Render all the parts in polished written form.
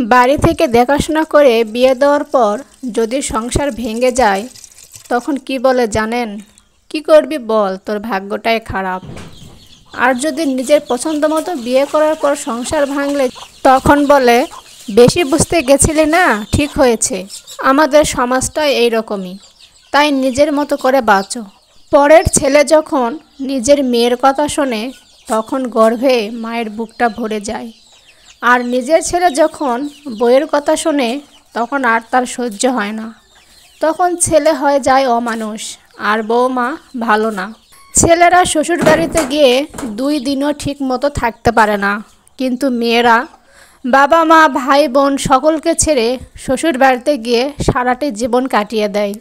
বাড়ি থেকে দেখাশোনা করে বিয়ে দেওয়ার পর যদি সংসার ভেঙে যায় তখন কি বলে জানেন? কি করবি বল, তোর ভাগ্যটাই খারাপ। আর যদি নিজের পছন্দ মতো বিয়ে করার পর সংসার ভাঙলে তখন বলে বেশি বুঝতে গেছিলে না, ঠিক হয়েছে। আমাদের সমাজটাই এইরকমই, তাই নিজের মতো করে বাঁচো। পরের ছেলে যখন নিজের মেয়ের কথা শোনে তখন গর্বে মায়ের বুকটা ভরে যায়। আর নিজের ছেলে যখন বউয়ের কথা শোনে তখন আর তার সহ্য হয় না। তখন ছেলে হয়ে যায় অমানুষ আর বউমা ভালো না। ছেলেরা শ্বশুর বাড়িতে গিয়ে 2 দিনও ঠিক মতো থাকতে পারে না, কিন্তু মেয়েরা বাবা মা ভাই বোন সকলকে ছেড়ে শ্বশুর বাড়িতে গিয়ে সারাটি জীবন কাটিয়ে দেয়।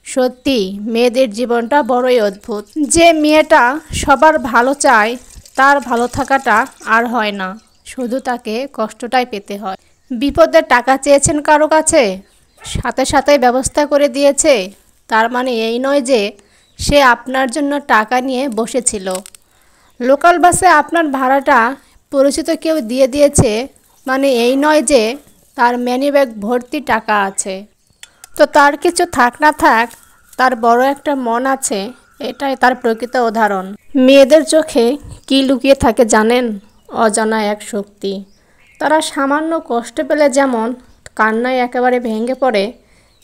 সত্যি মেয়েদের জীবনটা বড়ই অদ্ভুত। যে মেয়েটা সবার ভালো চায় তার ভালো থাকাটা আর হয় না, শুধু তাকে কষ্টটাই পেতে হয়। বিপদের টাকা চেয়েছেন কারো কাছে, সাথে সাথে ব্যবস্থা করে দিয়েছে, তার মানে এই নয় যে সে আপনার জন্য টাকা নিয়ে বসেছিল। লোকাল বাসে আপনার ভাড়াটা পরিচিত কেউ দিয়ে দিয়েছে, মানে এই নয় যে তার মানিব্যাগ ভর্তি টাকা আছে। তো তার কিছু থাক না থাক, তার বড় একটা মন আছে, এটাই তার প্রকৃত উদাহরণ। মেয়েদের চোখে কি লুকিয়ে থাকে জানেন? অজানা এক শক্তি। তারা সামান্য কষ্ট পেলে যেমন কান্নায় একেবারে ভেঙে পড়ে,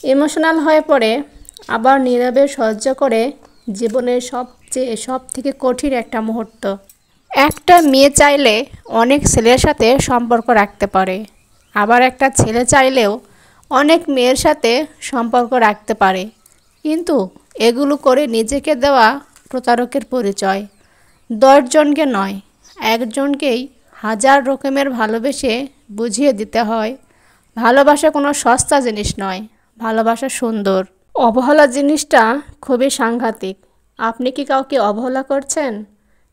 ইমোশনাল হয়ে পড়ে, আবার নীরবে সহ্য করে জীবনের সব থেকে কঠিন একটা মুহূর্ত। একটা মেয়ে চাইলে অনেক ছেলের সাথে সম্পর্ক রাখতে পারে, আবার একটা ছেলে চাইলেও অনেক মেয়ের সাথে সম্পর্ক রাখতে পারে, কিন্তু এগুলো করে নিজেকে দেওয়া প্রতারকের পরিচয়। 10 জনকে নয়, একজনকেই হাজার রকমের ভালোবেসে বুঝিয়ে দিতে হয় ভালোবাসা কোনো সস্তা জিনিস নয়, ভালোবাসা সুন্দর। অবহেলা জিনিসটা খুবই সাংঘাতিক। আপনি কি কাউকে অবহেলা করছেন?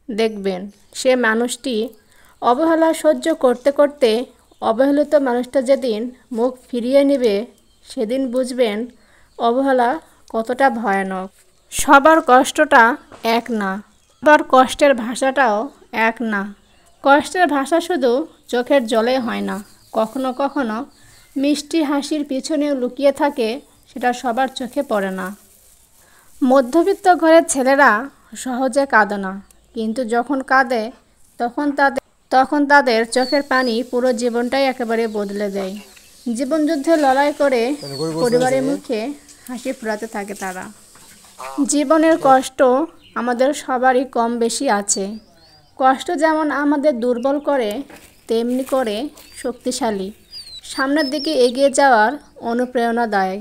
দেখবেন সে মানুষটি অবহেলা সহ্য করতে করতে অবহেলিত মানুষটা যেদিন মুখ ফিরিয়ে নেবে সেদিন বুঝবেন অবহেলা কতটা ভয়ানক। সবার কষ্টটা এক না, আবার কষ্টের ভাষাটাও এক না। কষ্টের ভাষা শুধু চোখের জলে হয় না, কখনো কখনো মিষ্টি হাসির পিছনেও লুকিয়ে থাকে, সেটা সবার চোখে পড়ে না। মধ্যবিত্ত ঘরের ছেলেরা সহজে কাঁদে না, কিন্তু যখন কাঁদে তখন তাদের চোখের পানি পুরো জীবনটাই একেবারে বদলে দেয়। জীবনযুদ্ধে লড়াই করে পরিবারের মুখে হাসি ফোটাতে থাকে তারা। জীবনের কষ্ট আমাদের সবারই কম বেশি আছে। কষ্ট যেমন আমাদের দুর্বল করে তেমনি করে শক্তিশালী, সামনের দিকে এগিয়ে যাওয়ার অনুপ্রেরণা দেয়।